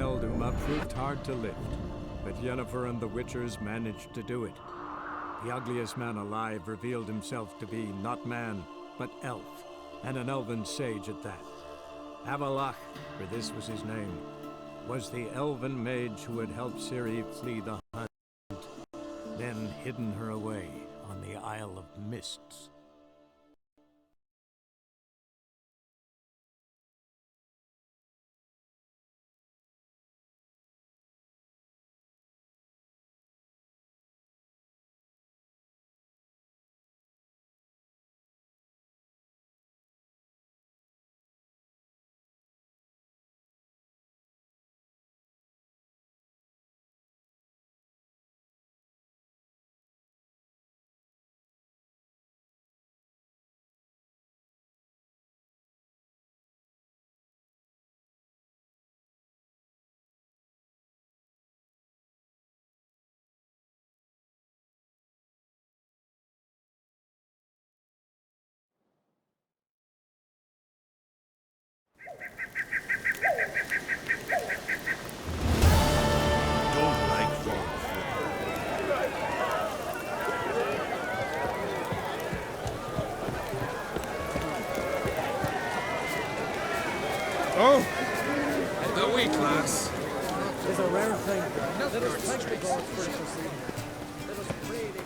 held Uma proved hard to lift, but Yennefer and the Witchers managed to do it. The ugliest man alive revealed himself to be not man, but elf, and an elven sage at that. Avalach, for this was his name, was the elven mage who had helped Ciri flee the hunt, then hidden her away on the Isle of Mists. Don't like wrong. Oh! The weak lass. It's a rare thing. Let us thank the gods for interceding. Let us pray they...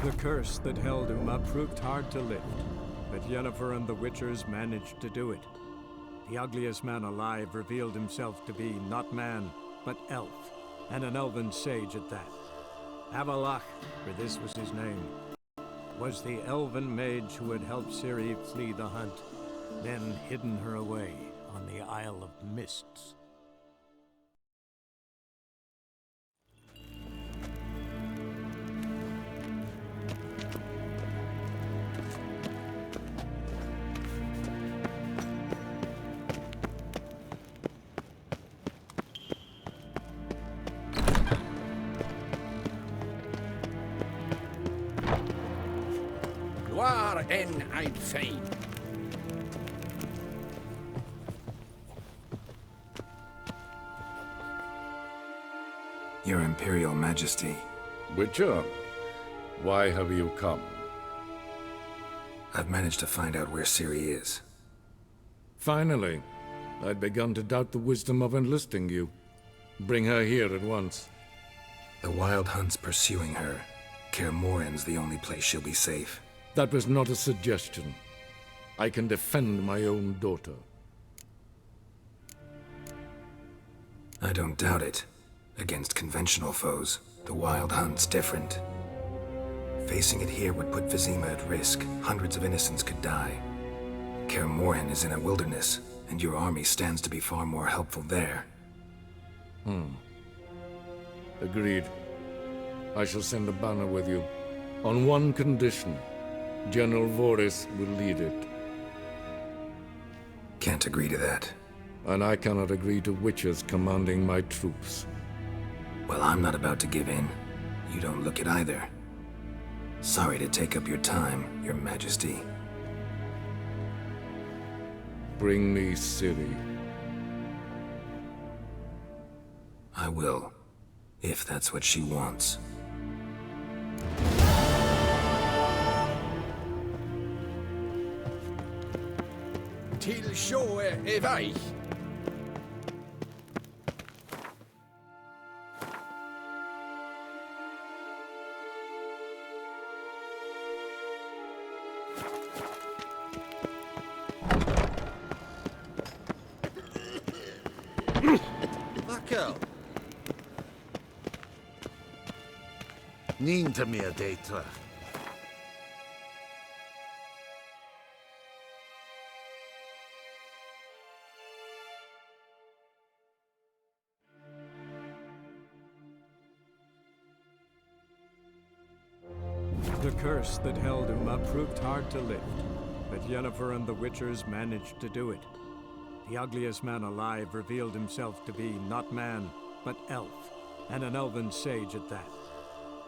The curse that held Uma proved hard to lift, but Yennefer and the Witchers managed to do it. The ugliest man alive revealed himself to be not man, but elf, and an elven sage at that. Avalach, for this was his name, was the elven mage who had helped Ciri flee the hunt, then hidden her away on the Isle of Mists. Gloire en I'd fain. Your Imperial Majesty, Witcher, why have you come? I've managed to find out where Ciri is. Finally. I'd begun to doubt the wisdom of enlisting you. Bring her here at once. The Wild Hunt's pursuing her. Kaer Morhen's the only place she'll be safe. That was not a suggestion. I can defend my own daughter. I don't doubt it. Against conventional foes, the Wild Hunt's different. Facing it here would put Vizima at risk. Hundreds of innocents could die. Kaer Morhen is in a wilderness, and your army stands to be far more helpful there. Agreed. I shall send a banner with you. On one condition. General Voris will lead it. Can't agree to that. And I cannot agree to witches commanding my troops. Well, I'm not about to give in. You don't look it either. Sorry to take up your time, Your Majesty. Bring me Ciri. I will, if that's what she wants. Till sjå är väg. Vacker. Inte mer dejter. The curse that held Uma proved hard to lift, but Yennefer and the Witchers managed to do it. The ugliest man alive revealed himself to be not man, but elf, and an elven sage at that.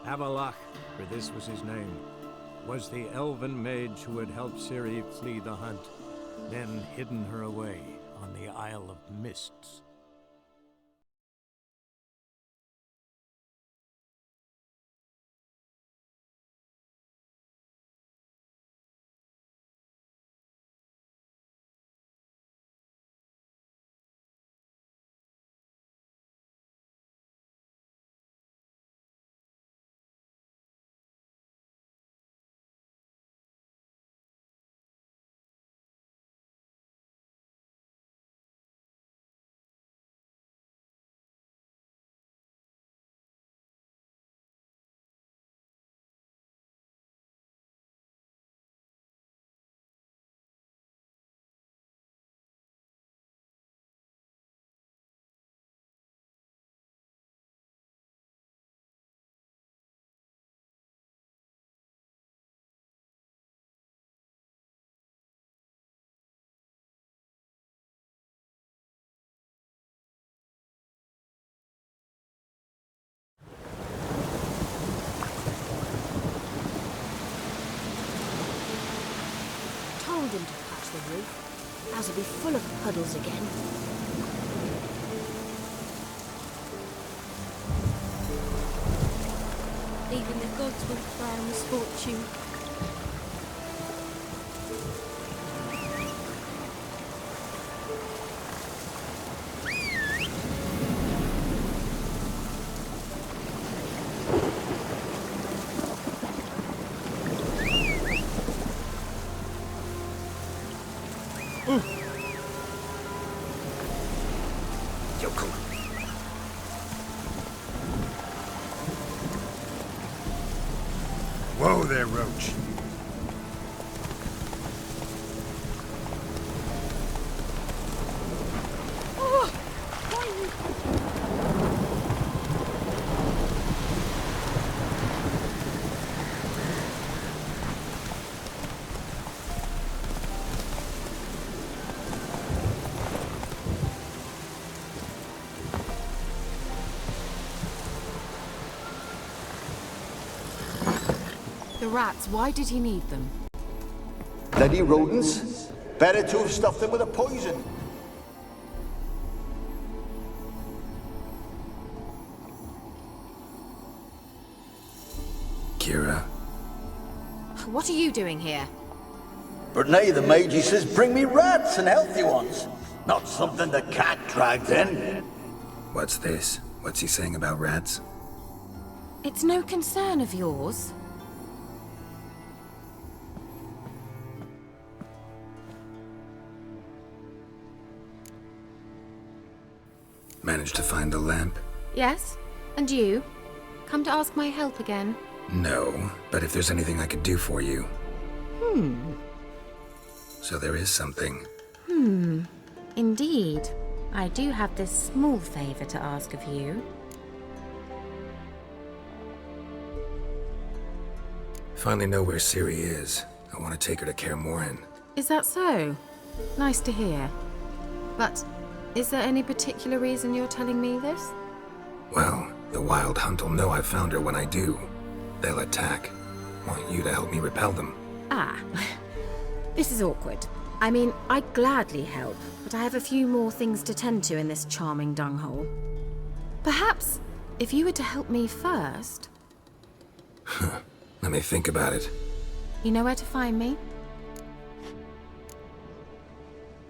Avalach, for this was his name, was the elven mage who had helped Ciri flee the hunt, then hidden her away on the Isle of Mists. Told him to patch the roof, as it'll be full of puddles again. Even the gods will frown misfortune. Whoa there, Roach. The rats, why did he need them? Bloody rodents. Better to have stuffed them with a poison. Kira. What are you doing here? But nay, the mage, he says, bring me rats and healthy ones. Not something the cat dragged in. What's this? What's he saying about rats? It's no concern of yours. Managed to find the lamp? Yes? And you? Come to ask my help again? No, but if there's anything I could do for you. So there is something. Indeed. I do have this small favor to ask of you. Finally know where Ciri is. I want to take her to Kaer Morhen. Is that so? Nice to hear. But is there any particular reason you're telling me this? Well, the Wild Hunt will know I've found her when I do. They'll attack. Want you to help me repel them. Ah, this is awkward. I mean, I'd gladly help, but I have a few more things to tend to in this charming dunghole. Perhaps, if you were to help me first... Let me think about it. You know where to find me?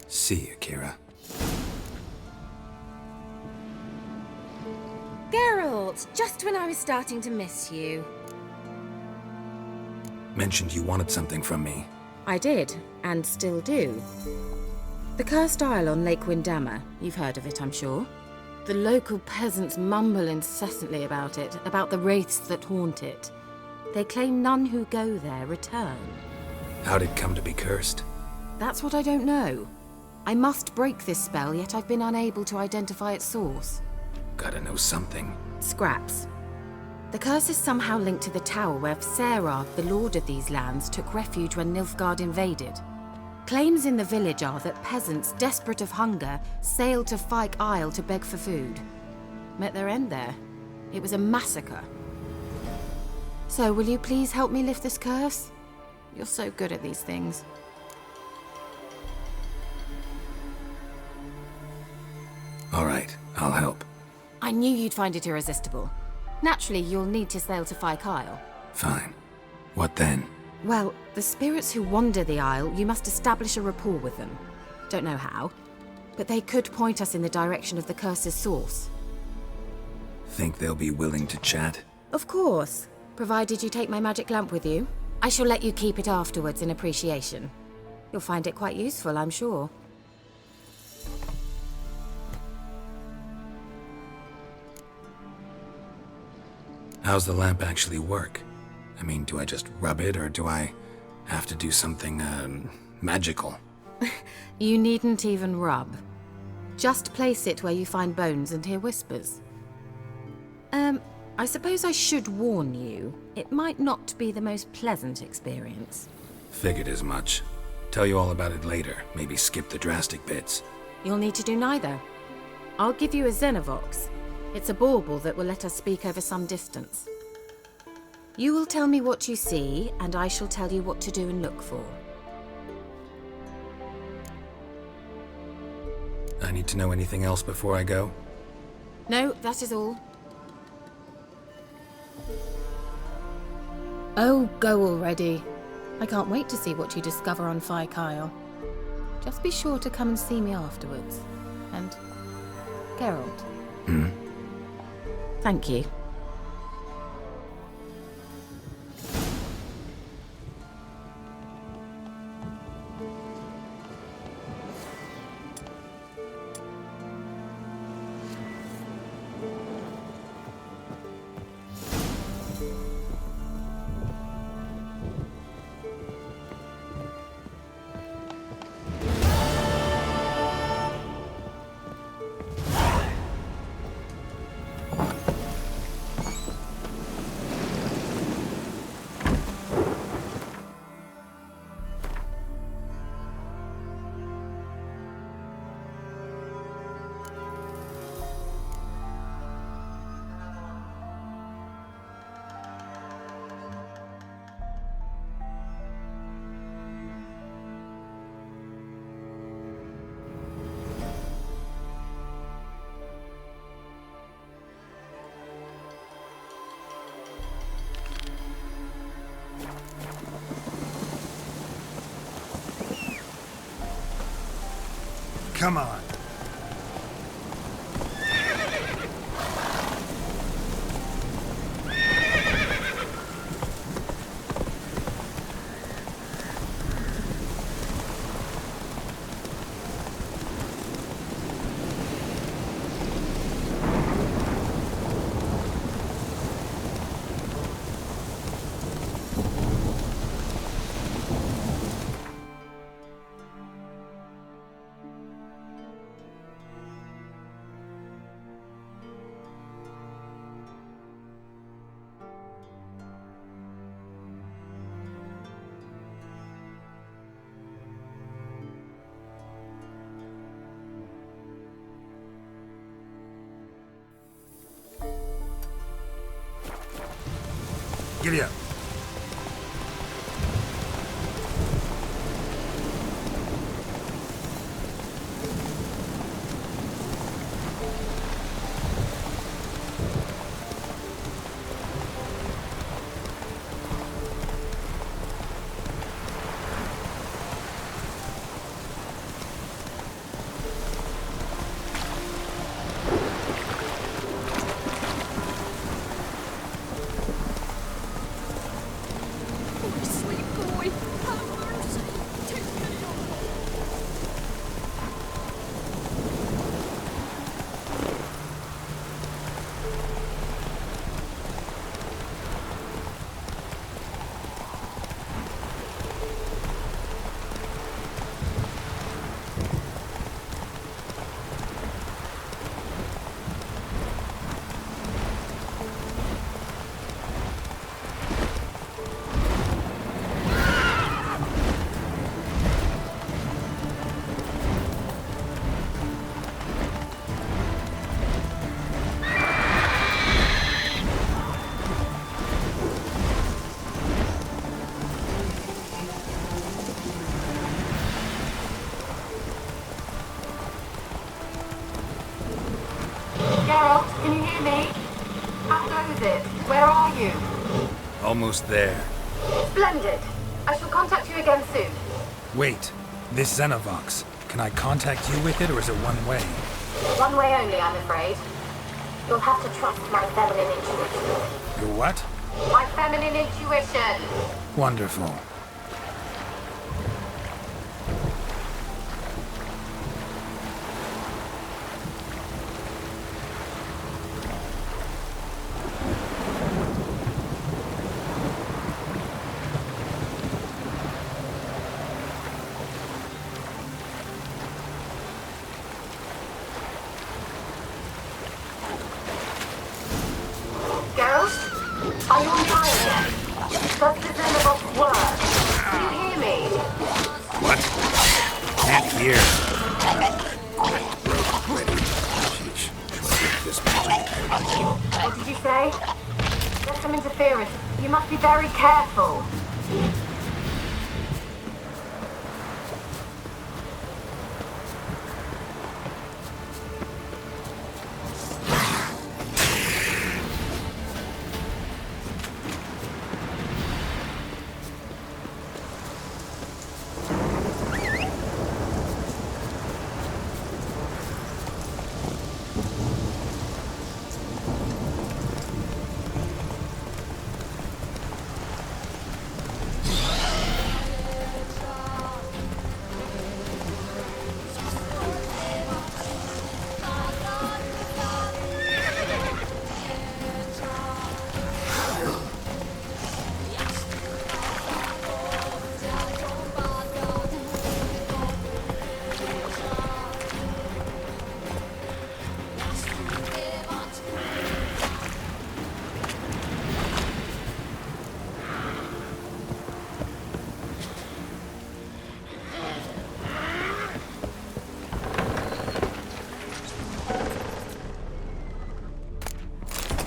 See you, Kira. Geralt, just when I was starting to miss you. Mentioned you wanted something from me. I did, and still do. The Cursed Isle on Lake Windammer. You've heard of it, I'm sure. The local peasants mumble incessantly about it, about the wraiths that haunt it. They claim none who go there return. How'd it come to be cursed? That's what I don't know. I must break this spell, yet I've been unable to identify its source. Gotta know something. Scraps. The curse is somehow linked to the tower where Seraph, the lord of these lands, took refuge when Nilfgaard invaded. Claims in the village are that peasants, desperate of hunger, sailed to Fyke Isle to beg for food. Met their end there. It was a massacre. So, will you please help me lift this curse? You're so good at these things. All right, I'll help. I knew you'd find it irresistible. Naturally, you'll need to sail to Fyke Isle. Fine. What then? Well, the spirits who wander the Isle, you must establish a rapport with them. Don't know how, but they could point us in the direction of the curse's source. Think they'll be willing to chat? Of course, provided you take my magic lamp with you. I shall let you keep it afterwards in appreciation. You'll find it quite useful, I'm sure. How's the lamp actually work? I mean, do I just rub it, or do I have to do something, magical? You needn't even rub. Just place it where you find bones and hear whispers. I suppose I should warn you, it might not be the most pleasant experience. Figured as much. Tell you all about it later, maybe skip the drastic bits. You'll need to do neither. I'll give you a Xenovox. It's a bauble that will let us speak over some distance. You will tell me what you see, and I shall tell you what to do and look for. I need to know anything else before I go? No, that is all. Oh, go already. I can't wait to see what you discover on Fyke Isle. Just be sure to come and see me afterwards. And Geralt. Thank you. Come on. Giddy up. it. Where are you? Almost there. Splendid. I shall contact you again soon. Wait. This Xenovox. Can I contact you with it, or is it one way? One way only, I'm afraid. You'll have to trust my feminine intuition. Your what? My feminine intuition! Wonderful. Ghost? Are you on fire yet? Does the Xenovox work? Do you hear me? What? Can't hear. What did you say? There's some interference. You must be very careful.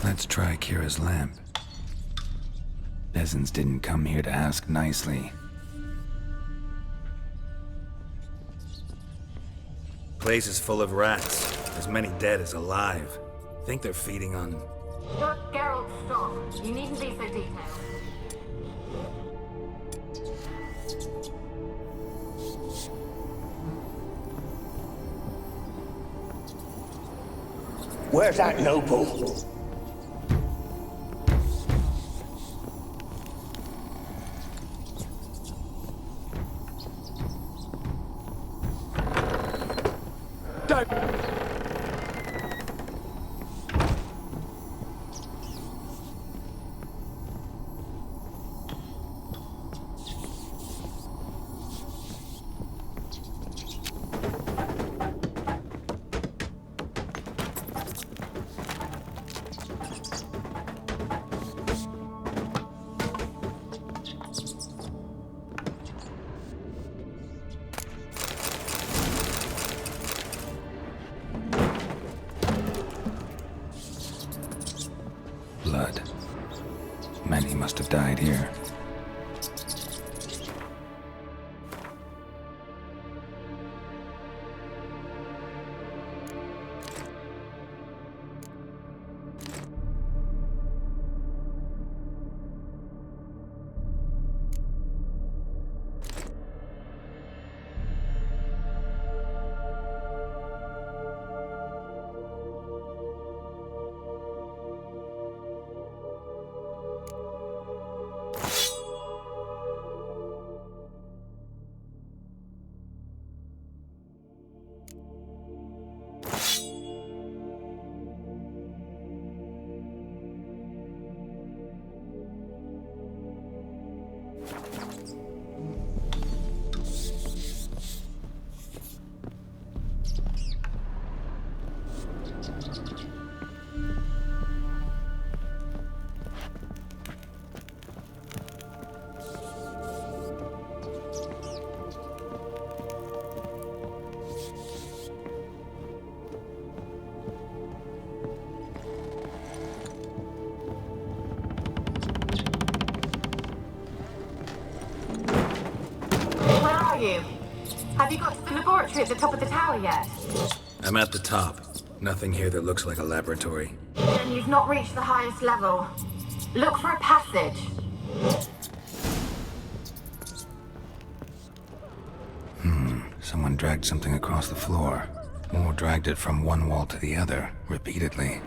Let's try Kira's lamp. Peasants didn't come here to ask nicely. Place is full of rats. As many dead as alive. Think they're feeding on... Geralt, stop. You needn't be so detailed. Where's that noble? Blood. Many must have died here. You? Have you got to the laboratory at the top of the tower yet? I'm at the top. Nothing here that looks like a laboratory. Then Then you've not reached the highest level. Look for a passage. Someone dragged something across the floor. Or dragged it from one wall to the other, repeatedly.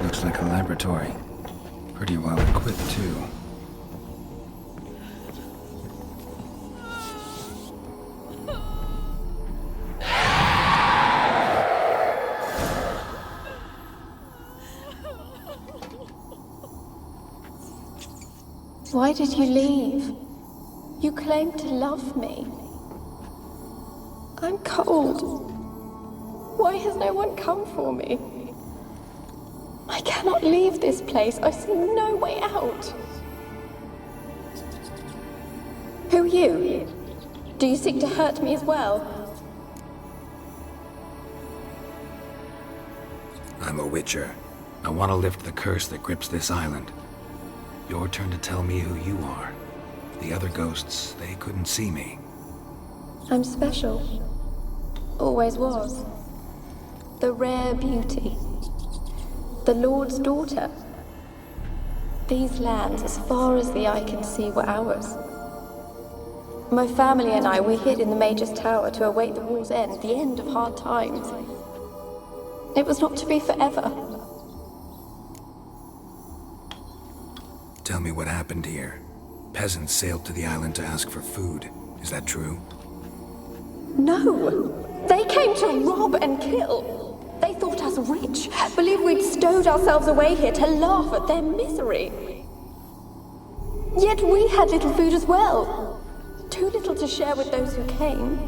Looks like a laboratory. Pretty well equipped, too. Why did you leave? You claimed to love me. I'm cold. Why has no one come for me? I cannot leave this place. I see no way out. Who are you? Do you seek to hurt me as well? I'm a Witcher. I want to lift the curse that grips this island. Your turn to tell me who you are. The other ghosts, they couldn't see me. I'm special. Always was. The rare beauty. The Lord's daughter. These lands, as far as the eye can see, were ours. My family and I, we hid in the Mage's Tower to await the war's end, the end of hard times. It was not to be forever. Tell me what happened here. Peasants sailed to the island to ask for food. Is that true? No! They came to rob and kill. They thought us rich, believed we'd stowed ourselves away here to laugh at their misery. Yet we had little food as well. Too little to share with those who came.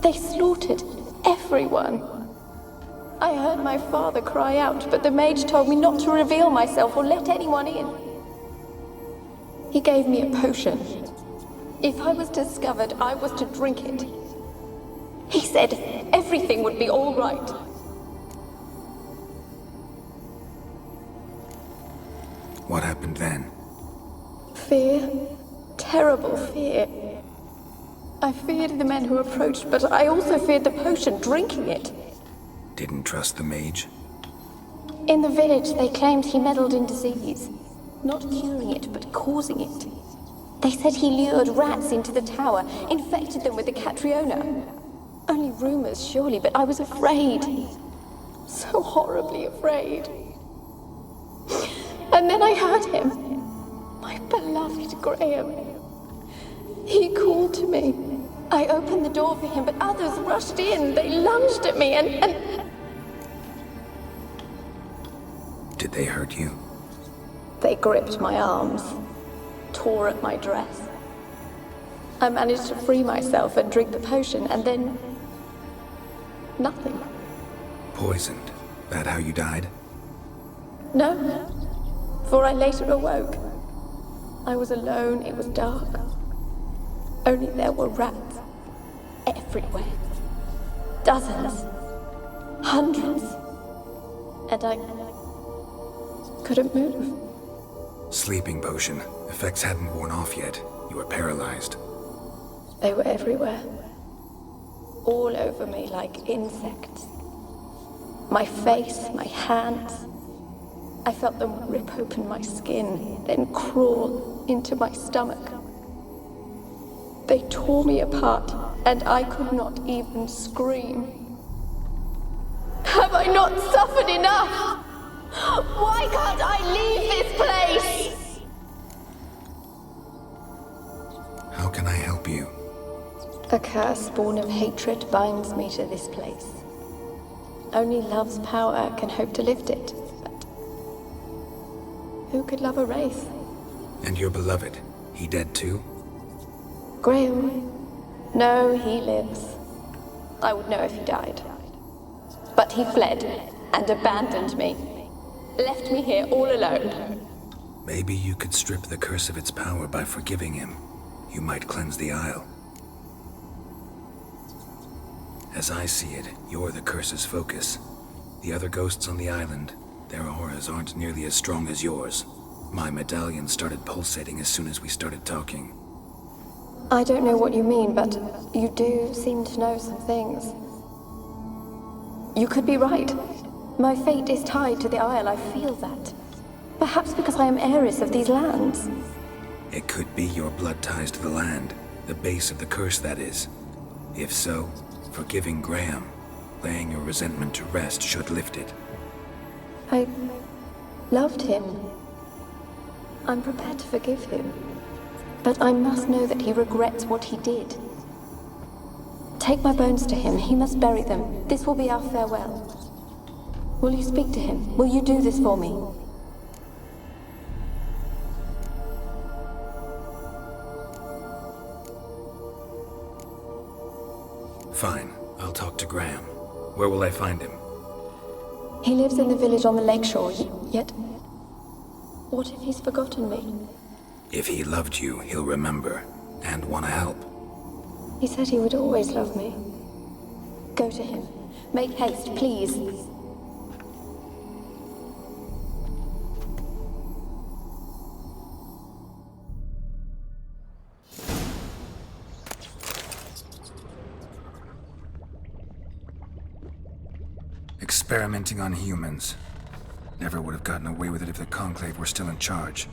They slaughtered everyone. I heard my father cry out, but the mage told me not to reveal myself or let anyone in. He gave me a potion. If I was discovered, I was to drink it. He said everything would be all right. What happened then? Fear. Terrible fear. I feared the men who approached, but I also feared the potion, drinking it. Didn't trust the mage? In the village, they claimed he meddled in disease. Not curing it, but causing it. They said he lured rats into the tower, infected them with the Catriona. Only rumors, surely, but I was afraid. So horribly afraid. And then I heard him. My beloved Graham. He called to me. I opened the door for him, but others rushed in. They lunged at me and... Did they hurt you? They gripped my arms, tore at my dress. I managed to free myself and drink the potion, and then... nothing. Poisoned. That how you died? No, for I later awoke. I was alone, it was dark. Only there were rats. Everywhere. Dozens. Hundreds. And I couldn't move. Sleeping potion. Effects hadn't worn off yet. You were paralyzed. They were everywhere. All over me like insects. My face, my hands. I felt them rip open my skin, then crawl into my stomach. They tore me apart, and I could not even scream. Have I not suffered enough? Why can't I leave this place? How can I help you? A curse born of hatred binds me to this place. Only love's power can hope to lift it. But who could love a wraith? And your beloved, he dead too? Graham? No, he lives. I would know if he died. But he fled and abandoned me. Left me here all alone. Maybe you could strip the curse of its power by forgiving him. You might cleanse the Isle. As I see it, you're the curse's focus. The other ghosts on the island, their auras aren't nearly as strong as yours. My medallion started pulsating as soon as we started talking. I don't know what you mean, but you do seem to know some things. You could be right. My fate is tied to the Isle, I feel that. Perhaps because I am heiress of these lands. It could be your blood ties to the land, the base of the curse, that is. If so, forgiving Graham, laying your resentment to rest should lift it. I loved him. I'm prepared to forgive him. But I must know that he regrets what he did. Take my bones to him. He must bury them. This will be our farewell. Will you speak to him? Will you do this for me? Fine. I'll talk to Graham. Where will I find him? He lives in the village on the lakeshore, yet... What if he's forgotten me? If he loved you, he'll remember, and want to help. He said he would always love me. Go to him. Make haste, please. Experimenting on humans. Never would have gotten away with it if the Conclave were still in charge.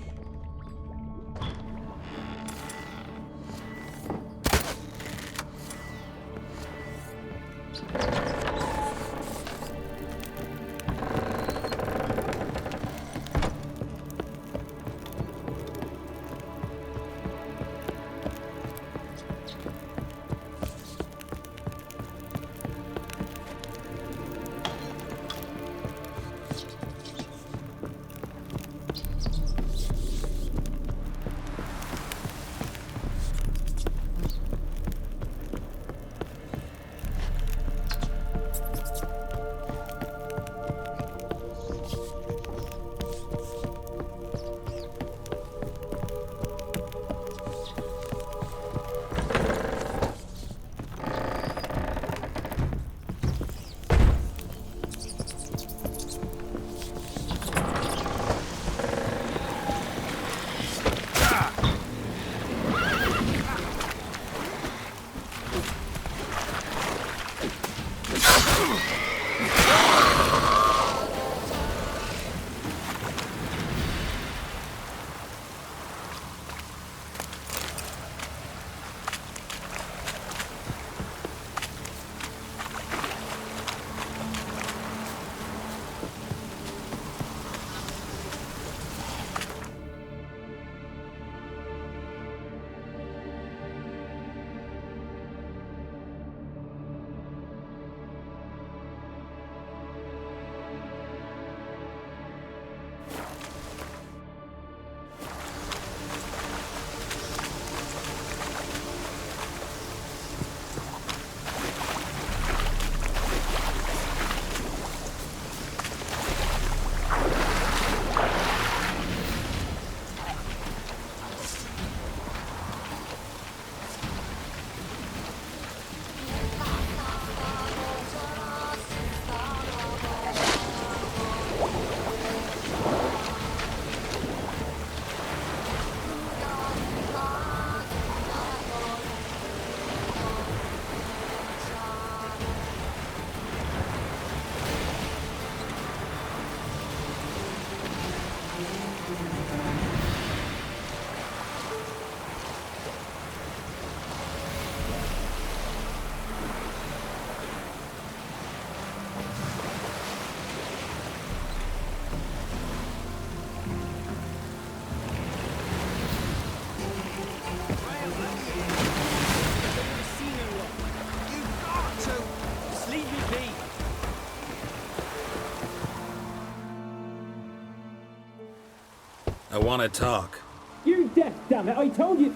I want to talk. You're deaf, damn it! I told you.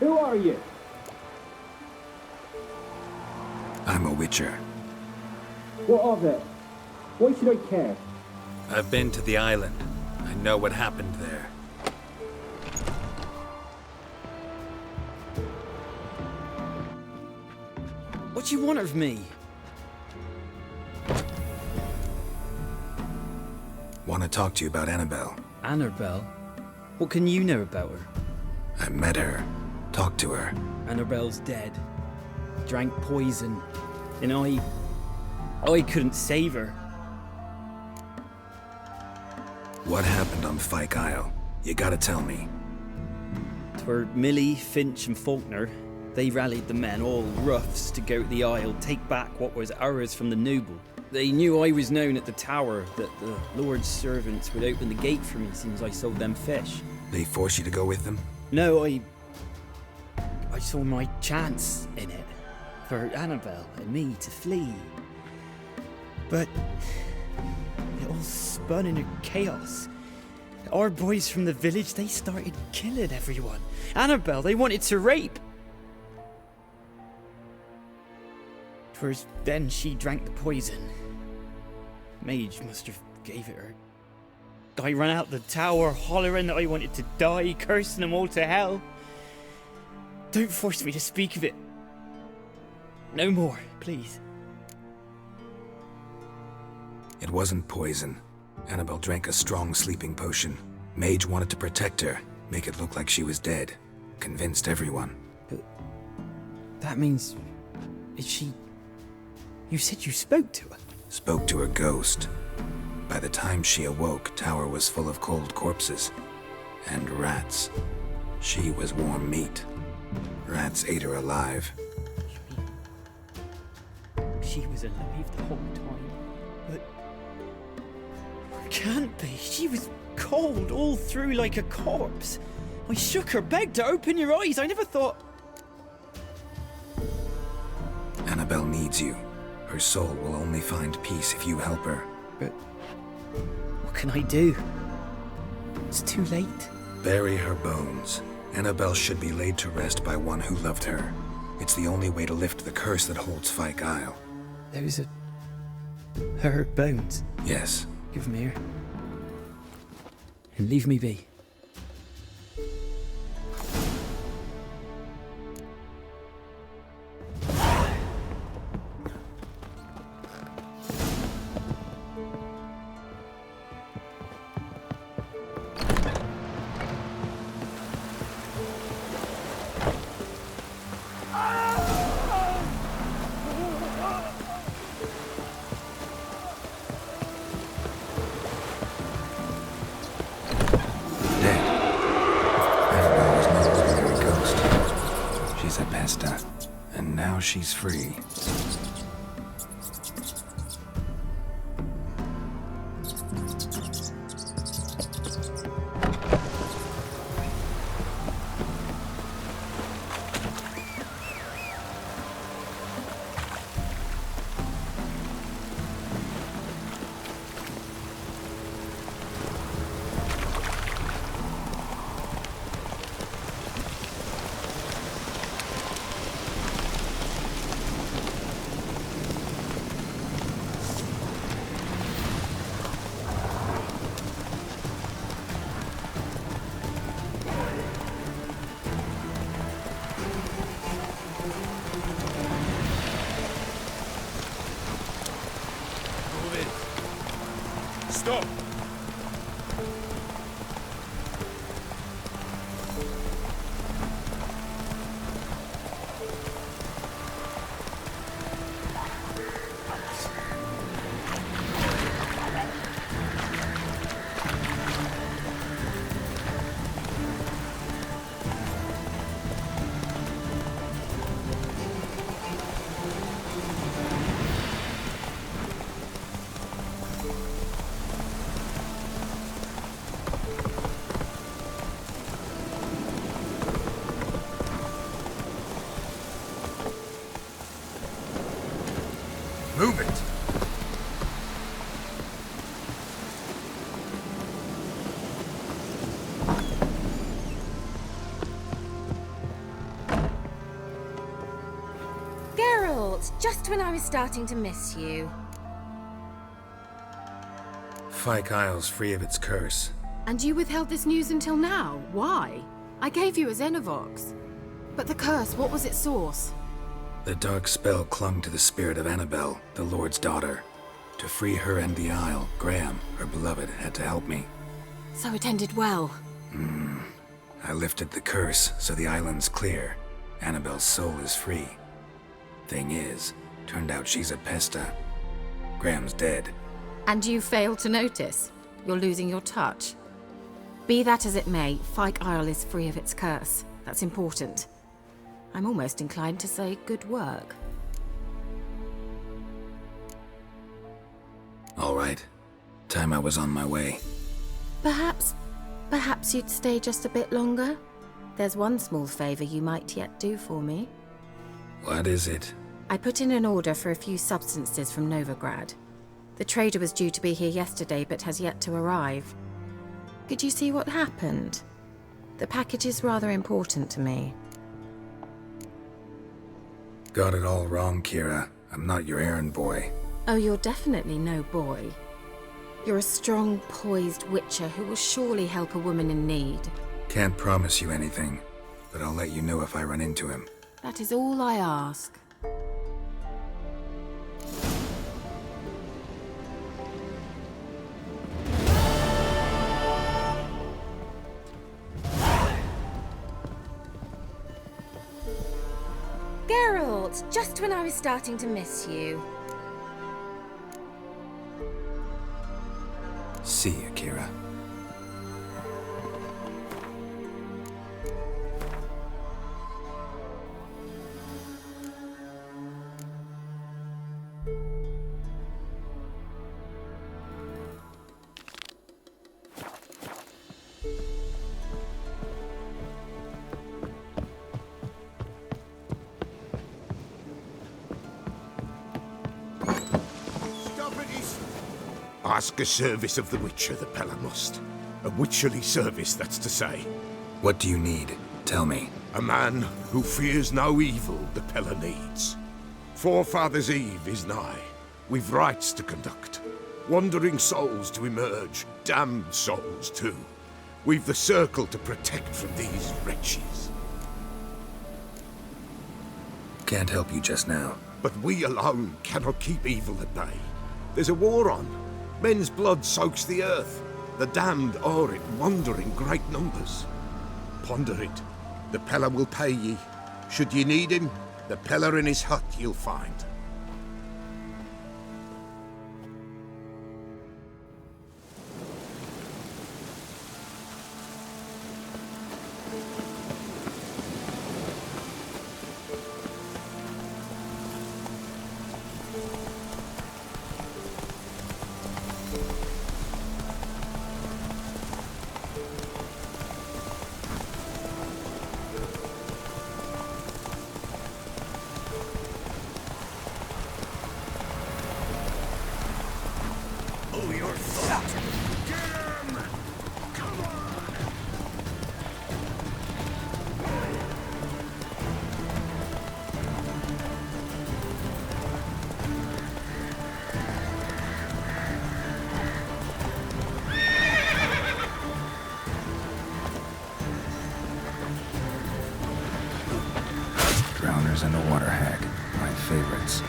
Who are you? I'm a Witcher. What of it? Why should I care? I've been to the island. I know what happened there. What do you want of me? Want to talk to you about Annabelle. Annabelle? What can you know about her? I met her. Talked to her. Annabelle's dead. Drank poison. And I couldn't save her. What happened on Fyke Isle? You gotta tell me. Twere Millie, Finch and Faulkner. They rallied the men, all roughs, to go to the Isle, take back what was ours from the noble. They knew I was known at the tower, that the Lord's servants would open the gate for me since I sold them fish. They forced you to go with them? No, I saw my chance in it. For Annabelle and me to flee. But it all spun into chaos. Our boys from the village, they started killing everyone. Annabelle, they wanted to rape. 'Twas then she drank the poison. Mage must have gave it her. I ran out the tower hollering that I wanted to die, cursing them all to hell. Don't force me to speak of it. No more, please. It wasn't poison. Annabelle drank a strong sleeping potion. Mage wanted to protect her, make it look like she was dead. Convinced everyone. But that means... is she... You said you spoke to her? Spoke to her ghost. By the time she awoke, Tower was full of cold corpses. And rats. She was warm meat. Rats ate her alive. She was alive the whole time, but... Can't be. She was cold all through like a corpse. I shook her, begged her, open your eyes. I never thought... Annabelle needs you. Her soul will only find peace if you help her. But... what can I do? It's too late. Bury her bones. Annabelle should be laid to rest by one who loved her. It's the only way to lift the curse that holds Fyke Isle. Those are... her bones? Yes. Give them here. And leave me be. And now she's free. Stop! just when I was starting to miss you. Fyke Isle's free of its curse. And you withheld this news until now? Why? I gave you a Xenovox. But the curse, what was its source? The dark spell clung to the spirit of Annabelle, the Lord's daughter. To free her and the Isle, Graham, her beloved, had to help me. So it ended well. I lifted the curse, so the island's clear. Annabelle's soul is free. Thing is, turned out she's a Pesta. Graham's dead. And you failed to notice? You're losing your touch? Be that as it may, Fyke Isle is free of its curse. That's important. I'm almost inclined to say good work. All right. Time I was on my way. Perhaps you'd stay just a bit longer? There's one small favor you might yet do for me. What is it? I put in an order for a few substances from Novigrad. The trader was due to be here yesterday, but has yet to arrive. Could you see what happened? The package is rather important to me. Got it all wrong, Kira. I'm not your errand boy. Oh, you're definitely no boy. You're a strong, poised witcher who will surely help a woman in need. Can't promise you anything, but I'll let you know if I run into him. That is all I ask. Geralt, just when I was starting to miss you. See you, Kira. Ask a service of the Witcher, the Pella must. A witcherly service, that's to say. What do you need? Tell me. A man who fears no evil the Pella needs. Forefathers' Eve is nigh. We've rites to conduct. Wandering souls to emerge. Damned souls, too. We've the circle to protect from these wretches. Can't help you just now. But we alone cannot keep evil at bay. There's a war on. Men's blood soaks the earth. The damned are it, wander in great numbers. Ponder it. The Pella will pay ye. Should ye need him, the Pella in his hut you'll find. Drowners and the Water Hag, my favorites.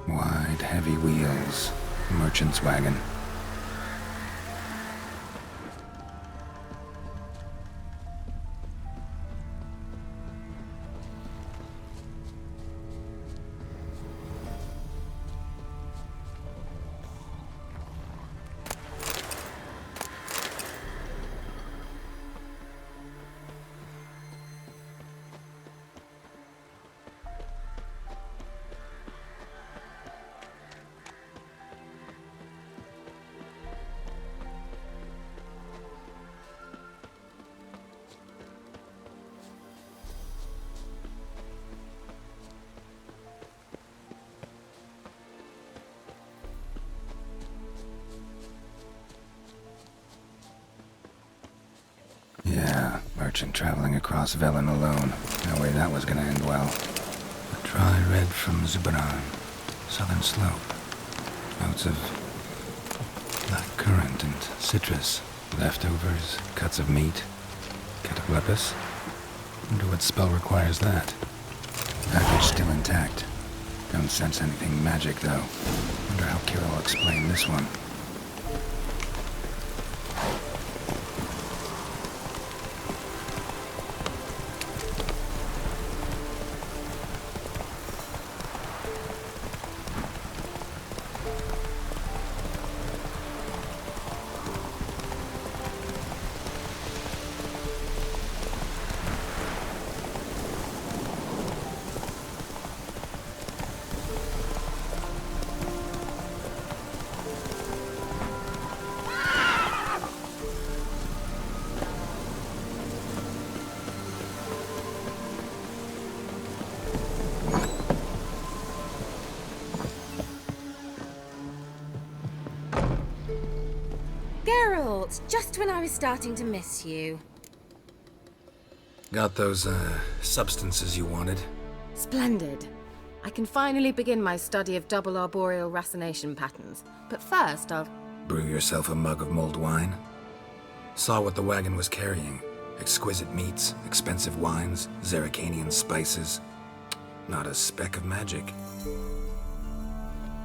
Wide, heavy wheels. Merchant's wagon. merchant traveling across Velen alone. No way that was gonna end well. A dry red from Zubran. Southern slope. Notes of black currant and citrus. Leftovers, cuts of meat. Cataplepis. Wonder what spell requires that. Package still intact. Don't sense anything magic, though. Wonder how Kira will explain this one. Geralt, just when I was starting to miss you. Got those, substances you wanted? Splendid. I can finally begin my study of double arboreal racination patterns. But first, I'll... Brew yourself a mug of mulled wine? Saw what the wagon was carrying. Exquisite meats, expensive wines, Zerrikanian spices. Not a speck of magic.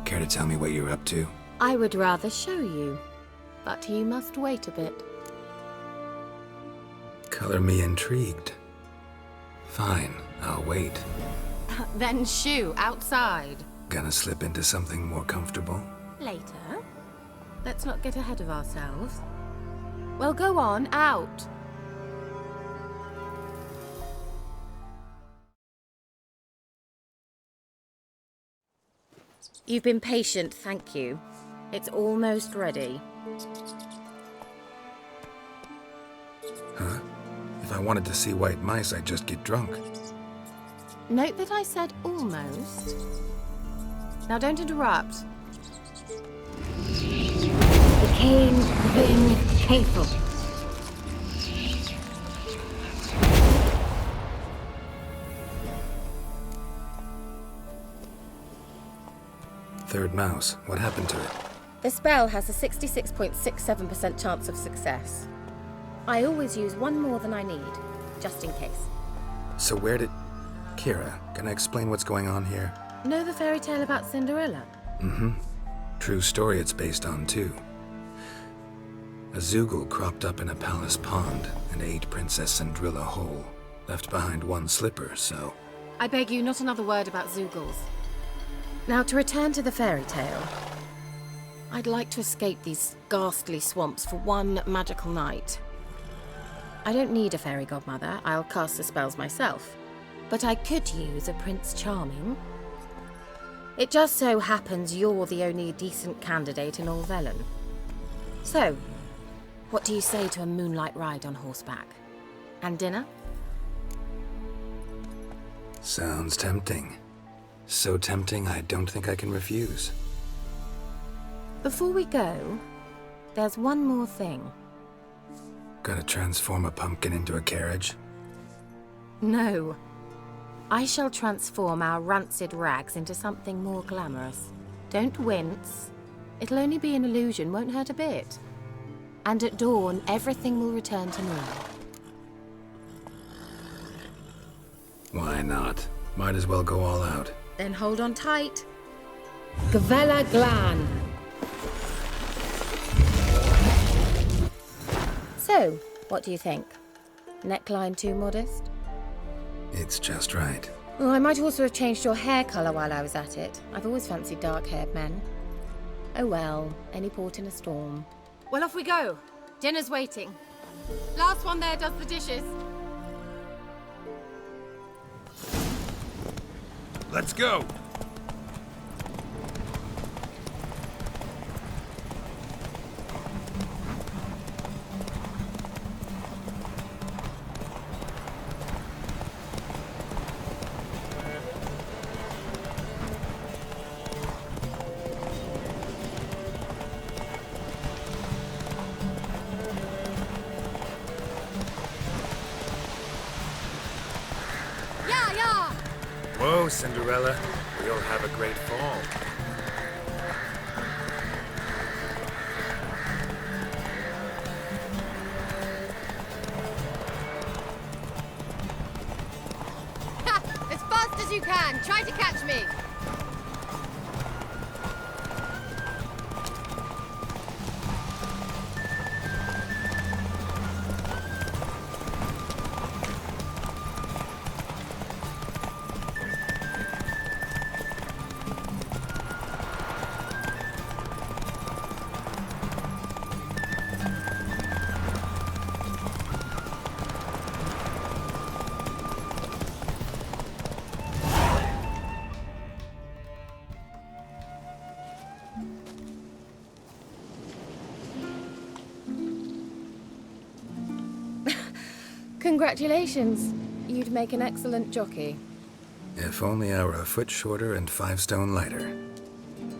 Care to tell me what you're up to? I would rather show you. But you must wait a bit. Color me intrigued. Fine, I'll wait. Then shoo, outside. Gonna slip into something more comfortable? Later. Let's not get ahead of ourselves. Well, go on, out. You've been patient, thank you. It's almost ready. Huh? If I wanted to see white mice, I'd just get drunk. Note that I said almost. Now don't interrupt. The Cain Vin Faithful. Third mouse. What happened to it? The spell has a 66.67% chance of success. I always use one more than I need, just in case. So where did... Kira, can I explain what's going on here? Know the fairy tale about Cinderella? Mm-hmm. True story it's based on, too. A Zoogle cropped up in a palace pond and ate Princess Cinderella whole. Left behind one slipper, so... I beg you, not another word about Zoogles. Now, to return to the fairy tale. I'd like to escape these ghastly swamps for one magical night. I don't need a fairy godmother, I'll cast the spells myself. But I could use a Prince Charming. It just so happens you're the only decent candidate in all Velen. So, what do you say to a moonlight ride on horseback? And dinner? Sounds tempting. So tempting, I don't think I can refuse. Before we go, there's one more thing. Gotta transform a pumpkin into a carriage? No. I shall transform our rancid rags into something more glamorous. Don't wince. It'll only be an illusion, won't hurt a bit. And at dawn, everything will return to normal. Why not? Might as well go all out. Then hold on tight. Gavella Glan. So, what do you think? Neckline too modest? It's just right. Oh, I might also have changed your hair colour while I was at it. I've always fancied dark-haired men. Oh well, any port in a storm. Well, off we go. Dinner's waiting. Last one there does the dishes. Let's go. go, Cinderella. We'll have a great fall. As fast as you can. Try to catch me. Congratulations. You'd make an excellent jockey. If only I were a foot shorter and 5 stone lighter.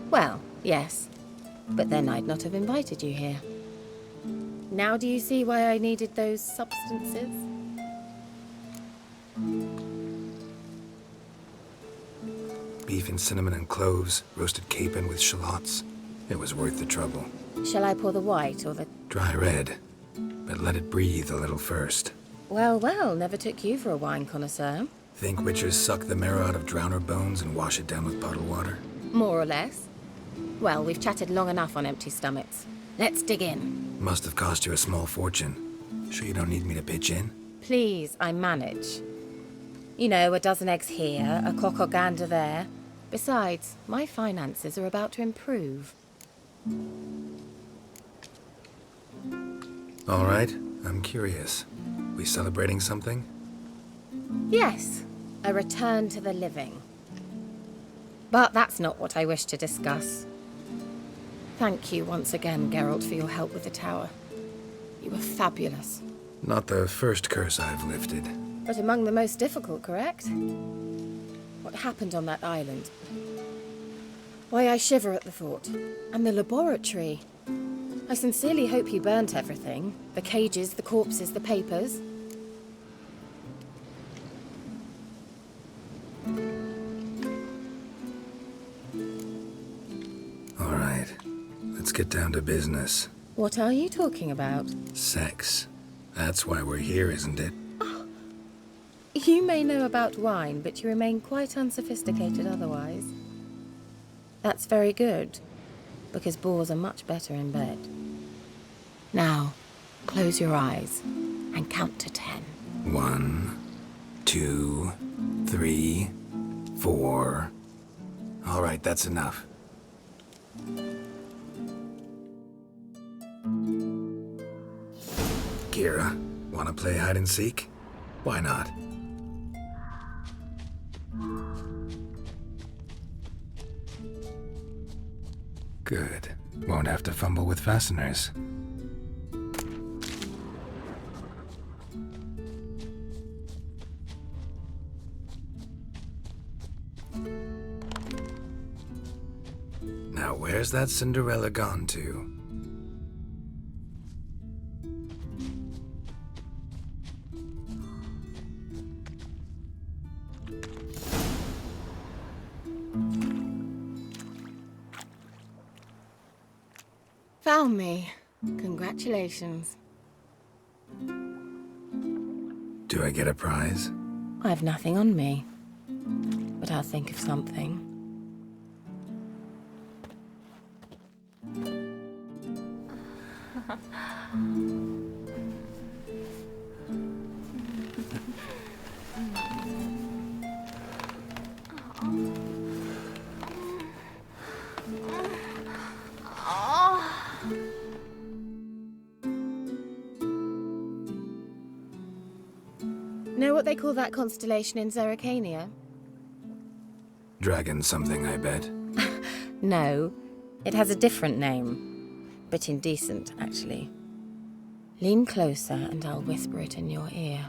Well, yes. But then I'd not have invited you here. Now do you see why I needed those substances? Beef and cinnamon and cloves, roasted capon with shallots. It was worth the trouble. Shall I pour the white or the... Dry red, but let it breathe a little first. Well, well, never took you for a wine connoisseur. Think witchers suck the marrow out of drowner bones and wash it down with bottled water? More or less. Well, we've chatted long enough on empty stomachs. Let's dig in. Must have cost you a small fortune. Sure you don't need me to pitch in? Please, I manage. You know, a dozen eggs here, a cock or gander there. Besides, my finances are about to improve. All right, I'm curious. We celebrating something? Yes, a return to the living. But that's not what I wish to discuss. Thank you once again, Geralt, for your help with the tower. You were fabulous. Not the first curse I've lifted. But among the most difficult, correct? What happened on that island? Why, I shiver at the thought. And the laboratory. I sincerely hope you burnt everything. The cages, the corpses, the papers. All right, let's get down to business. What are you talking about? Sex. That's why we're here, isn't it? Oh. You may know about wine, but you remain quite unsophisticated otherwise. That's very good, because boars are much better in bed. Now, close your eyes and count to 10. 1, 2, 3, 4. All right, that's enough. Kira, wanna play hide and seek? Why not? Good. Won't have to fumble with fasteners. Now, where's that Cinderella gone to? Found me. Congratulations. Do I get a prize? I have nothing on me, but I'll think of something. Know what they call that constellation in Zerrikania? Dragon something, I bet. No, it has a different name. But indecent, actually. Lean closer and I'll whisper it in your ear.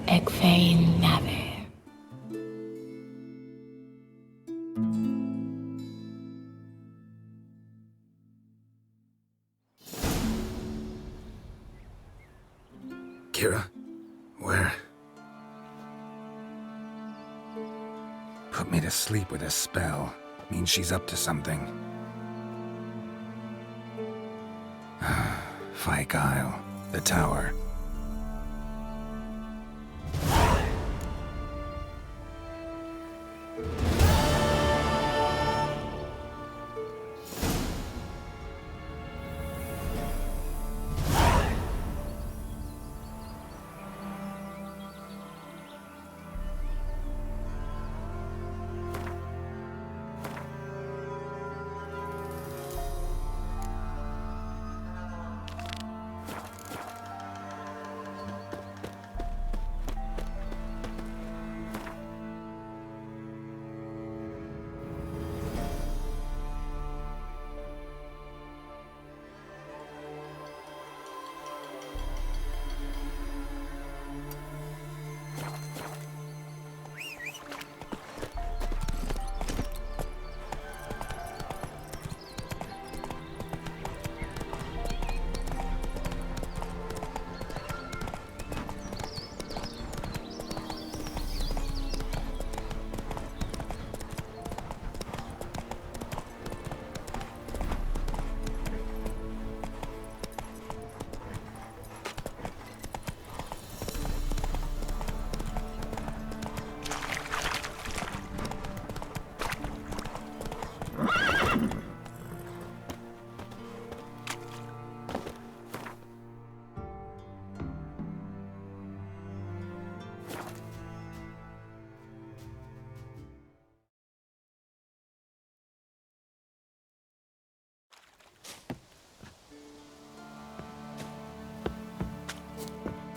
Egfain Nave. Kira, where? Me to sleep with a spell means she's up to something. Fyke Isle, the tower.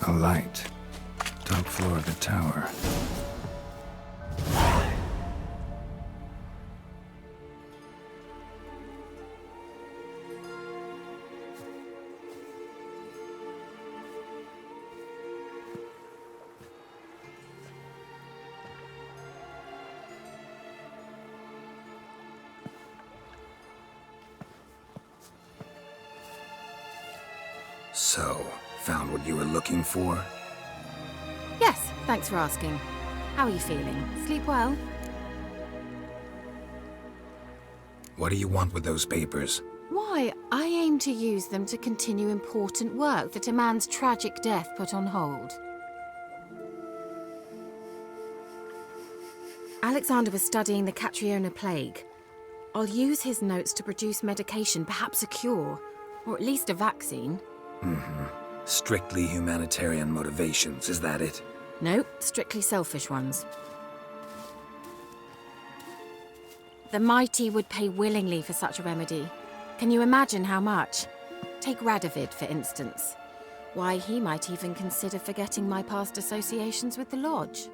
A light. Top floor of the tower. So, found what you were looking for? Yes, thanks for asking. How are you feeling? Sleep well? What do you want with those papers? Why, I aim to use them to continue important work that a man's tragic death put on hold. Alexander was studying the Catriona plague. I'll use his notes to produce medication, perhaps a cure, or at least a vaccine. Strictly humanitarian motivations, is that it? No, strictly selfish ones. The mighty would pay willingly for such a remedy. Can you imagine how much? Take Radovid, for instance. Why, he might even consider forgetting my past associations with the Lodge.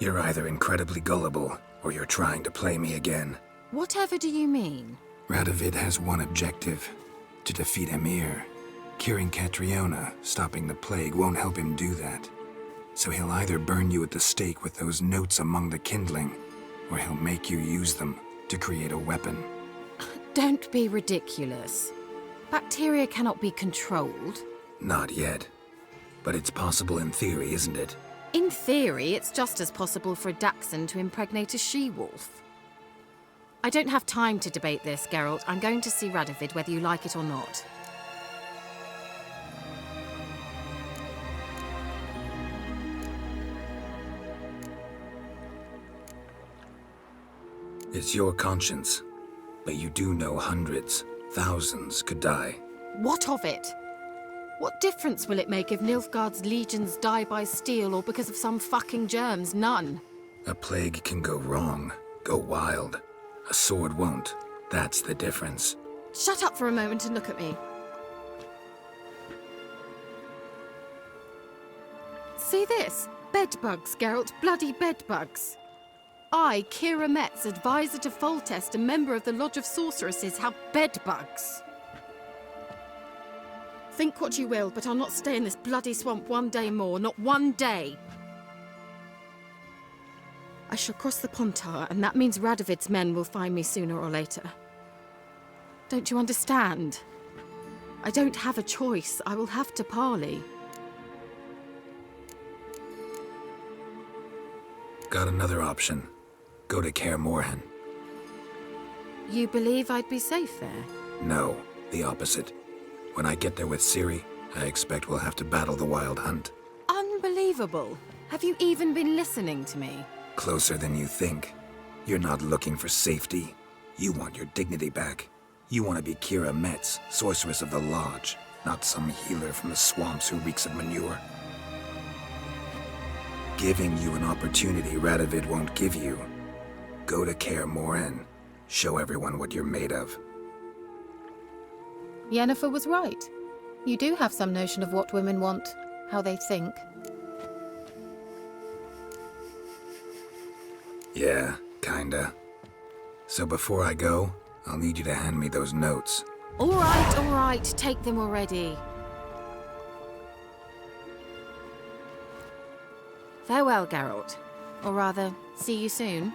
You're either incredibly gullible, or you're trying to play me again. Whatever do you mean? Radovid has one objective: to defeat Emhyr. Curing Catriona, stopping the plague, won't help him do that. So he'll either burn you at the stake with those notes among the kindling, or he'll make you use them to create a weapon. Don't be ridiculous. Bacteria cannot be controlled. Not yet. But it's possible in theory, isn't it? In theory, it's just as possible for a Dachshund to impregnate a she-wolf. I don't have time to debate this, Geralt. I'm going to see Radovid whether you like it or not. It's your conscience. But you do know hundreds, thousands could die. What of it? What difference will it make if Nilfgaard's legions die by steel or because of some fucking germs? None. A plague can go wrong, go wild. A sword won't. That's the difference. Shut up for a moment and look at me. See this? Bedbugs, Geralt. Bloody bedbugs. I, Kira Metz, advisor to Foltest, a member of the Lodge of Sorceresses, have bedbugs. Think what you will, but I'll not stay in this bloody swamp one day more. Not one day. I shall cross the Pontar, and that means Radovid's men will find me sooner or later. Don't you understand? I don't have a choice. I will have to parley. Got another option. Go to Kaer Morhen. You believe I'd be safe there? No, the opposite. When I get there with Ciri, I expect we'll have to battle the Wild Hunt. Unbelievable. Have you even been listening to me? Closer than you think. You're not looking for safety. You want your dignity back. You want to be Kira Metz, sorceress of the Lodge, not some healer from the swamps who reeks of manure. Giving you an opportunity Radovid won't give you. Go to Kaer Morhen. Show everyone what you're made of. Yennefer was right. You do have some notion of what women want, how they think. Yeah, kinda. So before I go, I'll need you to hand me those notes. All right, take them already. Farewell, Geralt. Or rather, see you soon.